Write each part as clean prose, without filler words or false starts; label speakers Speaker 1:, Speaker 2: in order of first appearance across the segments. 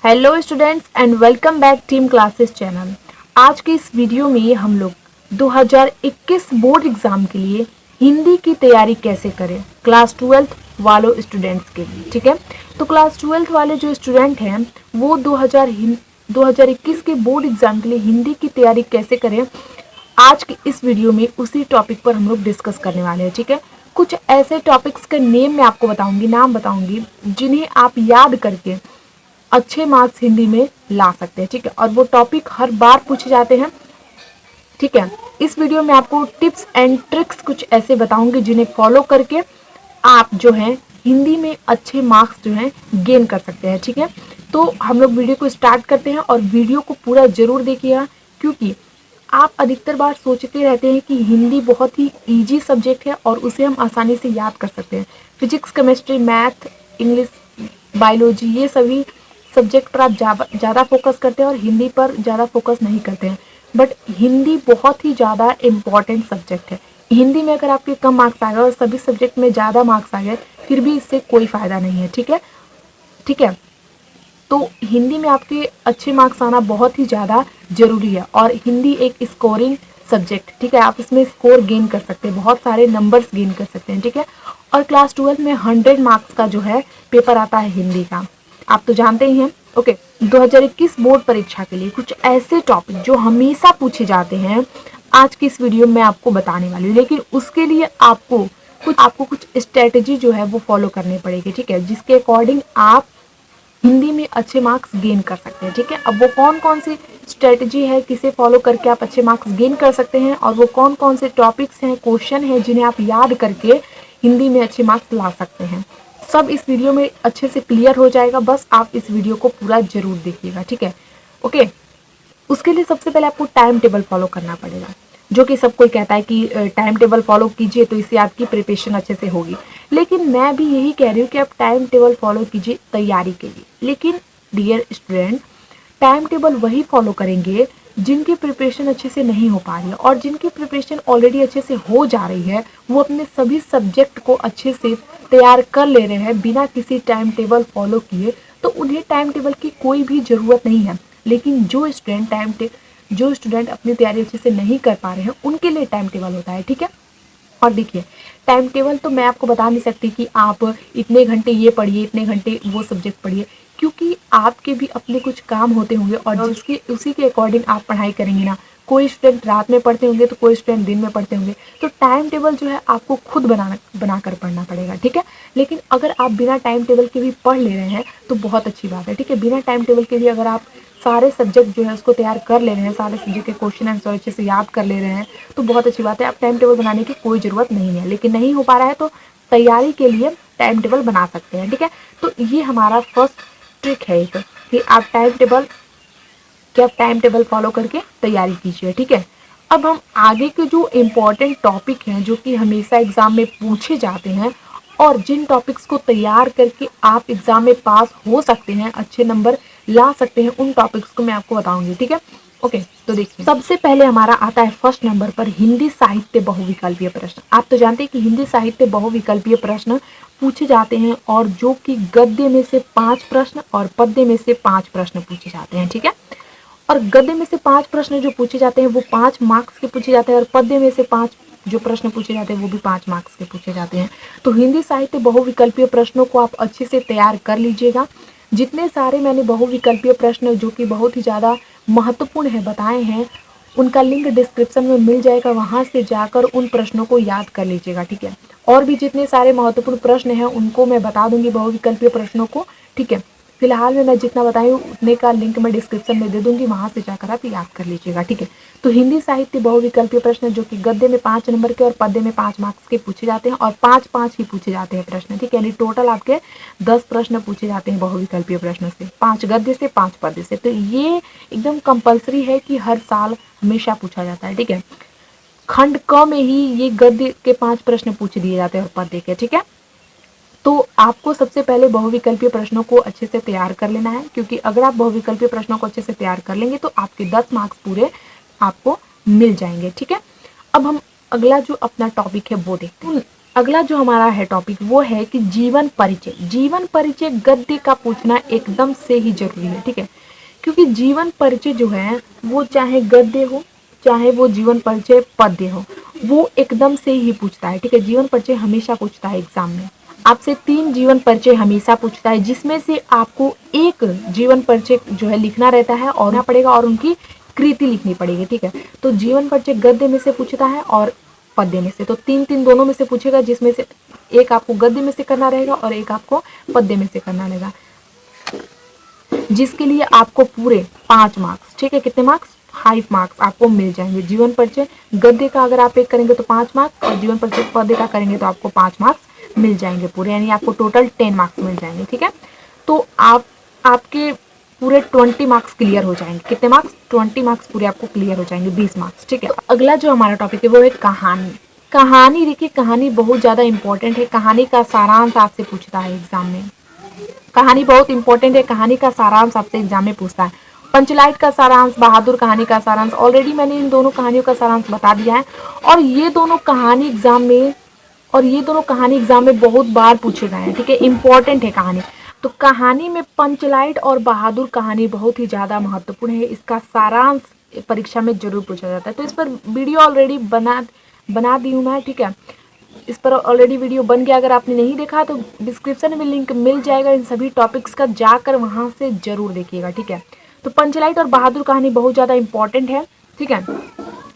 Speaker 1: Hello students and welcome back team classes channel. आज के इस वीडियो में हम लोग 2021 बोर्ड एग्जाम के लिए हिंदी की तैयारी कैसे करें क्लास 12th वालों स्टूडेंट्स के लिए। ठीक है, तो क्लास 12th वाले जो स्टूडेंट हैं वो 2021 के बोर्ड एग्जाम के लिए हिंदी की तैयारी कैसे करें, आज के इस वीडियो में उसी टॉपिक पर हम लोग डिस्कस करने वाले हैं। ठीक है, कुछ ऐसे टॉपिक्स के नेम मैं आपको बताऊंगी, नाम बताऊंगी, जिन्हें आप याद करके अच्छे मार्क्स हिंदी में ला सकते हैं। ठीक है, और वो टॉपिक हर बार पूछे जाते हैं। ठीक है, इस वीडियो में आपको टिप्स एंड ट्रिक्स कुछ ऐसे बताऊंगी जिन्हें फॉलो करके आप जो है हिंदी में अच्छे मार्क्स जो है गेन कर सकते हैं। ठीक है, तो हम लोग वीडियो को स्टार्ट करते हैं और वीडियो को पूरा जरूर देखिएगा, क्योंकि आप अधिकतर बार सोचते रहते हैं कि हिंदी बहुत ही इजी सब्जेक्ट है और उसे हम आसानी से याद कर सकते हैं। Physics, chemistry, math, English, biology, ये सभी सब्जेक्ट पर आप ज़्यादा फोकस करते हैं और हिंदी पर ज़्यादा फोकस नहीं करते हैं। बट हिंदी बहुत ही ज़्यादा इम्पॉर्टेंट सब्जेक्ट है। हिंदी में अगर आपके कम मार्क्स आ गए और सभी सब्जेक्ट में ज़्यादा मार्क्स आ गए, फिर भी इससे कोई फ़ायदा नहीं है। ठीक है, ठीक है, तो हिंदी में आपके अच्छे मार्क्स आना बहुत ही ज़्यादा ज़रूरी है। और हिंदी एक स्कोरिंग सब्जेक्ट, ठीक है, आप इसमें स्कोर गेन कर सकते हैं, बहुत सारे नंबर्स गेन कर सकते हैं। ठीक है, और क्लास 12 में 100 मार्क्स का जो है पेपर आता है हिंदी का, आप तो जानते ही हैं। ओके, 2021 बोर्ड परीक्षा के लिए कुछ ऐसे टॉपिक जो हमेशा पूछे जाते हैं आज की इस वीडियो में आपको बताने वाली हूँ, लेकिन उसके लिए आपको कुछ स्ट्रेटेजी जो है वो फॉलो करनी पड़ेगी। ठीक है, जिसके अकॉर्डिंग आप हिंदी में अच्छे मार्क्स गेन कर सकते हैं। ठीक है, अब वो कौन कौन सी स्ट्रेटजी है, किसे फॉलो करके आप अच्छे मार्क्स गेन कर सकते हैं, और वो कौन कौन से टॉपिक्स हैं, क्वेश्चन हैं, जिन्हें आप याद करके हिंदी में अच्छे मार्क्स ला सकते हैं, सब इस वीडियो में अच्छे से क्लियर हो जाएगा। बस आप इस वीडियो को पूरा जरूर देखिएगा। ठीक है, ओके, उसके लिए सबसे पहले आपको टाइम टेबल फॉलो करना पड़ेगा, जो कि सब कोई कहता है कि टाइम टेबल फॉलो कीजिए तो इससे आपकी प्रिपरेशन अच्छे से होगी। लेकिन मैं भी यही कह रही हूँ कि आप टाइम टेबल फॉलो कीजिए तैयारी के लिए। लेकिन डियर स्टूडेंट, टाइम टेबल वही फॉलो करेंगे जिनकी प्रिपरेशन अच्छे से नहीं हो पा रही है, और जिनकी प्रिपरेशन ऑलरेडी अच्छे से हो जा रही है, वो अपने सभी सब्जेक्ट को अच्छे से तैयार कर ले रहे हैं बिना किसी टाइम टेबल फॉलो किए, तो उन्हें टाइम टेबल की कोई भी ज़रूरत नहीं है। लेकिन जो स्टूडेंट अपनी तैयारी अच्छे से नहीं कर पा रहे हैं, उनके लिए टाइम टेबल होता है। ठीक है, और देखिए, टाइम टेबल तो मैं आपको बता नहीं सकती कि आप इतने घंटे ये पढ़िए, इतने घंटे वो सब्जेक्ट पढ़िए, क्योंकि आपके भी अपने कुछ काम होते होंगे और जिसके उसी के अकॉर्डिंग आप पढ़ाई करेंगे ना। कोई स्टूडेंट रात में पढ़ते होंगे तो कोई स्टूडेंट दिन में पढ़ते होंगे, तो टाइम टेबल जो है आपको खुद बनाकर पढ़ना पड़ेगा। ठीक है, लेकिन अगर आप बिना टाइम टेबल के भी पढ़ ले रहे हैं तो बहुत अच्छी बात है। ठीक है, बिना टाइम टेबल के भी अगर आप सारे सब्जेक्ट जो है उसको तैयार कर ले रहे हैं, सारे सब्जेक्ट के क्वेश्चन आंसर अच्छे से याद कर ले रहे हैं, तो बहुत अच्छी बात है। आप टाइम टेबल बनाने की कोई ज़रूरत नहीं है, लेकिन नहीं हो पा रहा है तो तैयारी के लिए टाइम टेबल बना सकते हैं। ठीक है, तो ये हमारा फर्स्ट ट्रिक है एक, कि आप टाइम टेबल फॉलो करके तैयारी कीजिए। ठीक है, अब हम आगे के जो इम्पोर्टेंट टॉपिक हैं, जो कि हमेशा एग्जाम में पूछे जाते हैं और जिन टॉपिक्स को तैयार करके आप एग्जाम में पास हो सकते हैं, अच्छे नंबर ला सकते हैं, उन टॉपिक्स को मैं आपको बताऊंगी। ठीक है, ओके, तो देखिए, सबसे पहले हमारा आता है फर्स्ट नंबर पर हिंदी साहित्य बहुविकल्पीय प्रश्न। आप तो जानते हैं कि हिंदी साहित्य बहुविकल्पीय प्रश्न पूछे जाते हैं, और जो कि गद्य में से 5 प्रश्न और पद्य में से 5 प्रश्न पूछे जाते हैं। ठीक है, और गद्य में से 5 प्रश्न जो पूछे जाते हैं वो 5 मार्क्स के पूछे जाते हैं, और पद्य में से 5 जो प्रश्न पूछे जाते हैं वो भी 5 मार्क्स के पूछे जाते हैं। तो हिंदी साहित्य बहुविकल्पीय प्रश्नों को आप अच्छे से तैयार कर लीजिएगा। जितने सारे मैंने बहुविकल्पीय प्रश्न जो कि बहुत ही ज़्यादा महत्वपूर्ण है बताए हैं, उनका लिंक डिस्क्रिप्शन में मिल जाएगा, वहाँ से जाकर उन प्रश्नों को याद कर लीजिएगा। ठीक है, और भी जितने सारे महत्वपूर्ण प्रश्न हैं उनको मैं बता दूंगी, बहुविकल्पीय प्रश्नों को। ठीक है, फिलहाल में मैं जितना बताई हूँ उतने का लिंक मैं डिस्क्रिप्शन में दे दूंगी, वहाँ से जाकर आप याद कर लीजिएगा। ठीक है, तो हिंदी साहित्य बहुविकल्पीय प्रश्न जो कि गद्य में 5 नंबर के और पद्य में 5 मार्क्स के पूछे जाते हैं, और 5-5 ही पूछे जाते हैं प्रश्न। ठीक है, यानी टोटल आपके 10 प्रश्न पूछे जाते हैं बहुविकल्पीय प्रश्न से, 5 गद्य से, 5 पद्य से। तो ये एकदम कंपल्सरी है कि हर साल हमेशा पूछा जाता है। ठीक है, खंड क में ही ये गद्य के 5 प्रश्न पूछ दिए जाते हैं और पद्य के। ठीक है, तो आपको सबसे पहले बहुविकल्पीय प्रश्नों को अच्छे से तैयार कर लेना है, क्योंकि अगर आप बहुविकल्पीय प्रश्नों को अच्छे से तैयार कर लेंगे तो आपके 10 मार्क्स पूरे आपको मिल जाएंगे। ठीक है, अब हम अगला जो अपना टॉपिक है वो देखते हैं। अगला जो हमारा है टॉपिक वो है कि जीवन परिचय। जीवन परिचय गद्य का पूछना एकदम से ही जरूरी है, ठीक है, क्योंकि जीवन परिचय जो है वो चाहे गद्य हो चाहे वो जीवन परिचय पद्य हो, वो एकदम से ही पूछता है, ठीक है। जीवन परिचय हमेशा पूछता है एग्जाम में, आपसे 3 जीवन परिचय हमेशा पूछता है, जिसमें से आपको एक जीवन परिचय जो है लिखना रहता है और पड़ेगा और उनकी कृति लिखनी पड़ेगी, ठीक है। तो जीवन परिचय गद्य में से पूछता है और पद्य में से, तो 3-3 दोनों में से पूछेगा, जिसमें से एक आपको गद्य में से करना रहेगा और एक आपको पद्य में से करना रहेगा, जिसके लिए आपको पूरे 5 मार्क्स, ठीक है, कितने मार्क्स, 5 मार्क्स आपको मिल जाएंगे। जीवन परिचय गद्य का अगर आप एक करेंगे तो 5 मार्क्स और जीवन परिचय पद्य का करेंगे तो आपको 5 मार्क्स मिल जाएंगे पूरे, यानी आपको टोटल 10 मार्क्स मिल जाएंगे, ठीक है। तो आपके पूरे 20 मार्क्स क्लियर हो जाएंगे। कितने मार्क्स, 20 मार्क्स पूरे आपको क्लियर हो जाएंगे, 20 मार्क्स, ठीक है। अगला जो हमारा टॉपिक है वो है कहानी। कहानी देखिए, कहानी बहुत ज्यादा इंपॉर्टेंट है, कहानी का सारांश आपसे पूछता है एग्जाम में। कहानी बहुत इंपॉर्टेंट है, कहानी का सारांश आपसे एग्जाम में पूछता है। पंचलाइट का सारांश, बहादुर कहानी का सारांश, ऑलरेडी मैंने इन दोनों कहानियों का सारांश बता दिया है, और ये दोनों कहानी एग्जाम में बहुत बार पूछे गए हैं, ठीक है, इंपॉर्टेंट है कहानी। तो कहानी में पंचलाइट और बहादुर कहानी बहुत ही ज्यादा महत्वपूर्ण है, इसका सारांश परीक्षा में जरूर पूछा जाता है। तो इस पर वीडियो ऑलरेडी बना दी हूँ मैं, ठीक है, इस पर ऑलरेडी वीडियो बन गया, अगर आपने नहीं देखा तो डिस्क्रिप्शन में लिंक मिल जाएगा इन सभी टॉपिक्स का, जाकर वहां से जरूर देखिएगा, ठीक है। तो पंचलाइट और बहादुर कहानी बहुत ज्यादा इंपॉर्टेंट है, ठीक है।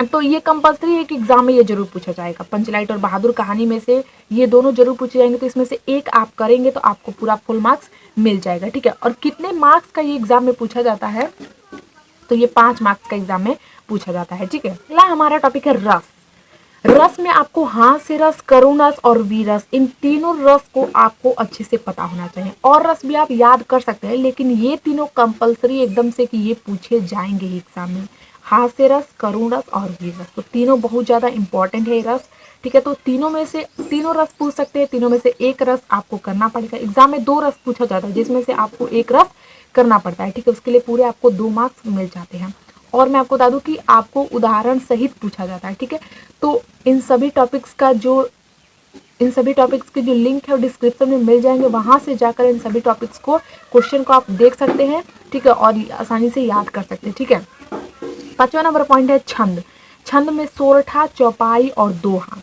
Speaker 1: तो ये कंपल्सरी है कि एग्जाम में ये जरूर पूछा जाएगा, पंचलाइट और बहादुर कहानी में से ये दोनों जरूर पूछे जाएंगे, तो इसमें से एक आप करेंगे तो आपको पूरा फुल मार्क्स मिल जाएगा, ठीक है। और कितने मार्क्स का ये एग्जाम में पूछा जाता है, तो ये 5 मार्क्स का एग्जाम में पूछा जाता है, ठीक है। अगला हमारा टॉपिक है रस। रस में आपको हास्य रस, करुण रस और वीरस, इन तीनों रस को आपको अच्छे से पता होना चाहिए। और रस भी आप याद कर सकते हैं, लेकिन ये तीनों कंपलसरी एकदम से कि ये पूछे जाएंगे एग्जाम में, हास्य रस, करुण रस और वीर रस, तो तीनों बहुत ज्यादा इंपॉर्टेंट है रस, ठीक है। तो तीनों में से तीनों रस पूछ सकते हैं, तीनों में से एक रस आपको करना पड़ेगा। एग्जाम में 2 रस पूछा जाता है, जिसमें से आपको एक रस करना पड़ता है, ठीक है, उसके लिए पूरे आपको 2 मार्क्स मिल जाते हैं। और मैं आपको बता दूं कि आपको उदाहरण सहित पूछा जाता है, ठीक है। तो इन सभी टॉपिक्स के जो लिंक है वो डिस्क्रिप्शन में मिल जाएंगे, वहां से जाकर इन सभी टॉपिक्स को, क्वेश्चन को आप देख सकते हैं, ठीक है, और आसानी से याद कर सकते हैं, ठीक है। 5वां नंबर पॉइंट है छंद। छंद में सोरठा, चौपाई और दोहा,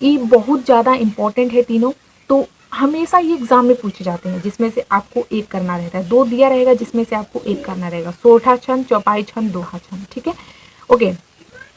Speaker 1: ये बहुत ज्यादा इंपॉर्टेंट है तीनों, तो हमेशा ये एग्जाम में पूछे जाते हैं, जिसमें से आपको एक करना रहता है, 2 दिया रहेगा जिसमें से आपको एक करना रहेगा, सोरठा छंद, चौपाई छंद, दोहा छंद, ठीक है, ओके।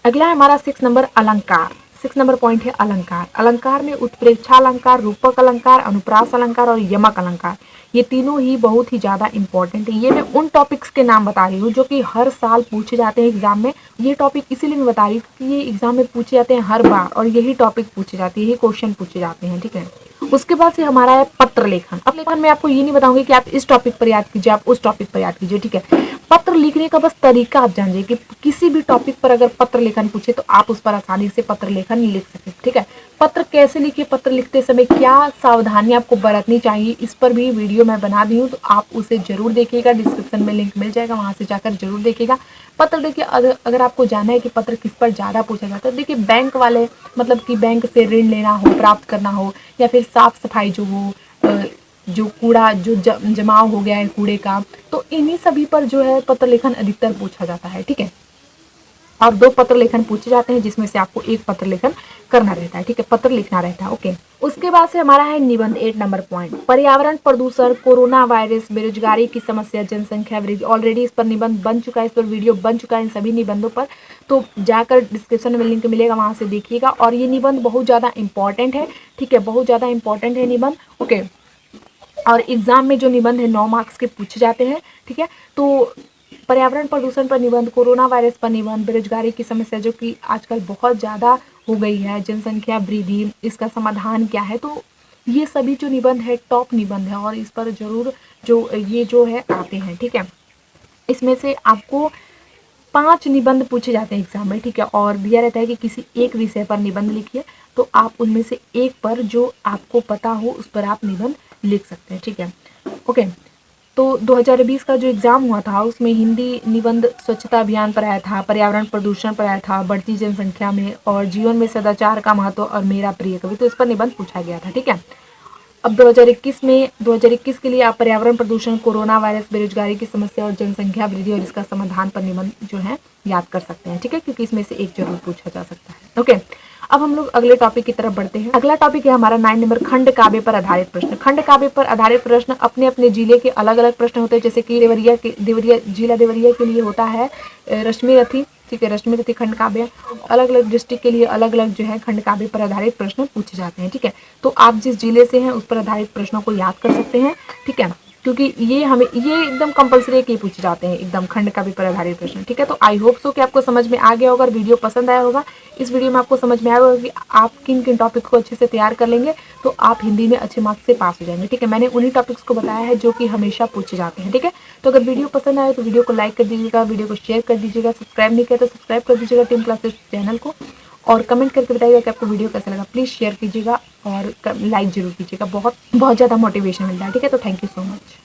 Speaker 1: अगला है हमारा 6 नंबर अलंकार। 6 नंबर पॉइंट है अलंकार। अलंकार में उत्प्रेक्षा अलंकार, रूपक अलंकार, अनुप्रास अलंकार और यमक अलंकार, ये तीनों ही बहुत ही ज्यादा इंपॉर्टेंट है। ये मैं उन टॉपिक्स के नाम बता रही हूँ जो कि हर साल पूछे जाते हैं एग्जाम में। ये टॉपिक इसीलिए मैं बता रही हूँ कि ये एग्जाम में पूछे जाते हैं हर बार, और यही टॉपिक पूछे जाते हैं, यही क्वेश्चन पूछे जाते हैं, ठीक है। उसके बाद से हमारा है पत्र लेखन। अब लेखन में आपको ये नहीं बताऊंगी कि आप इस टॉपिक पर याद कीजिए, आप उस टॉपिक पर याद कीजिए, ठीक है। पत्र लिखने का बस तरीका आप जानिए कि किसी भी टॉपिक पर अगर पत्र लेखन पूछे तो आप उस पर आसानी से पत्र लेखन लिख सके, ठीक है। पत्र कैसे लिखिए, पत्र लिखते समय क्या सावधानी आपको बरतनी चाहिए, इस पर भी वीडियो मैं बना दी हूँ, तो आप उसे जरूर देखिएगा, डिस्क्रिप्शन में लिंक मिल जाएगा, वहां से जाकर जरूर देखिएगा। पत्र देखिए, अगर आपको जानना है कि पत्र किस पर ज्यादा पूछा जाता है, देखिए बैंक वाले, मतलब कि बैंक से ऋण लेना हो, प्राप्त करना हो, या फिर साफ सफाई जो हो, जो कूड़ा जो जमाव हो गया है कूड़े का, तो इन्हीं सभी पर जो है पत्र लेखन अधिकतर पूछा जाता है, ठीक है। और 2 पत्र लेखन पूछे जाते हैं, जिसमें से आपको एक पत्र लेखन करना रहता है, ठीक है, पत्र लिखना रहता है, ओके। उसके बाद से हमारा है निबंध 8 नंबर पॉइंट, पर्यावरण प्रदूषण, कोरोना वायरस, बेरोजगारी की समस्या, जनसंख्या वृद्धि, ऑलरेडी इस पर निबंध बन चुका है, इस पर वीडियो बन चुका है इन सभी निबंधों पर, तो जाकर डिस्क्रिप्शन में लिंक मिलेगा, वहां से देखिएगा। और ये निबंध बहुत ज्यादा इंपॉर्टेंट है, ठीक है, बहुत ज्यादा इंपॉर्टेंट है निबंध, ओके। और एग्जाम में जो निबंध है 9 मार्क्स के पूछे जाते हैं, ठीक है। तो पर्यावरण प्रदूषण पर निबंध, कोरोना वायरस पर निबंध, बेरोजगारी की समस्या जो कि आजकल बहुत ज़्यादा हो गई है, जनसंख्या वृद्धि, इसका समाधान क्या है, तो ये सभी जो निबंध है टॉप निबंध है, और इस पर जरूर जो है आते हैं, ठीक है। इसमें से आपको 5 निबंध पूछे जाते हैं एग्जाम में, ठीक है, और दिया रहता है कि किसी एक विषय पर निबंध लिखिए, तो आप उनमें से एक पर जो आपको पता हो उस पर आप निबंध लिख सकते हैं, ठीक है, ओके। तो 2020 का जो एग्ज़ाम हुआ था उसमें हिंदी निबंध स्वच्छता अभियान पर आया था, पर्यावरण प्रदूषण पर आया था, बढ़ती जनसंख्या में और जीवन में सदाचार का महत्व और मेरा प्रिय कवि, तो इस पर निबंध पूछा गया था। ठीक है। अब 2021 के लिए आप पर्यावरण प्रदूषण, कोरोना वायरस, बेरोजगारी की समस्या और जनसंख्या वृद्धि और इसका समाधान पर निबंध जो है याद कर सकते हैं। ठीक है, क्योंकि इसमें से एक जरूर पूछा जा सकता है। ओके, अब हम लोग अगले टॉपिक की तरफ बढ़ते हैं। अगला टॉपिक है हमारा 9 नंबर, खंड काव्य पर आधारित प्रश्न। खंड काव्य पर आधारित प्रश्न अपने अपने जिले के अलग अलग प्रश्न होते हैं। जैसे कि जिला देवरिया के लिए होता है रश्मि रथी। ठीक है, रश्मि रथी खंड काव्य। अलग अलग डिस्ट्रिक्ट के लिए अलग अलग जो है खंड काव्य पर आधारित प्रश्न पूछे जाते हैं। ठीक है, तो आप जिस जिले से हैं उस पर आधारित प्रश्नों को याद कर सकते हैं। ठीक है, क्योंकि ये एकदम कंपलसरी है कि पूछे जाते हैं एकदम खंड काव्य पर आधारित प्रश्न। ठीक है, तो आई होप सो कि आपको समझ में आ गया होगा, वीडियो पसंद आया होगा। इस वीडियो में आपको समझ में आया होगा कि आप किन किन टॉपिक्स को अच्छे से तैयार कर लेंगे तो आप हिंदी में अच्छे मार्क्स से पास हो जाएंगे। ठीक है, मैंने उन्हीं टॉपिक्स को बताया है जो कि हमेशा पूछे जाते हैं। ठीक है, तो अगर वीडियो पसंद आए तो वीडियो को लाइक कर दीजिएगा, वीडियो को शेयर कर दीजिएगा, सब्सक्राइब नहीं किया तो सब्सक्राइब कर दीजिएगा टीम क्लासेस चैनल को, और कमेंट करके बताइएगा कि आपको वीडियो कैसा लगा। प्लीज़ शेयर कीजिएगा और लाइक जरूर कीजिएगा, बहुत बहुत ज़्यादा मोटिवेशन मिलता है। ठीक है, तो थैंक यू सो मच।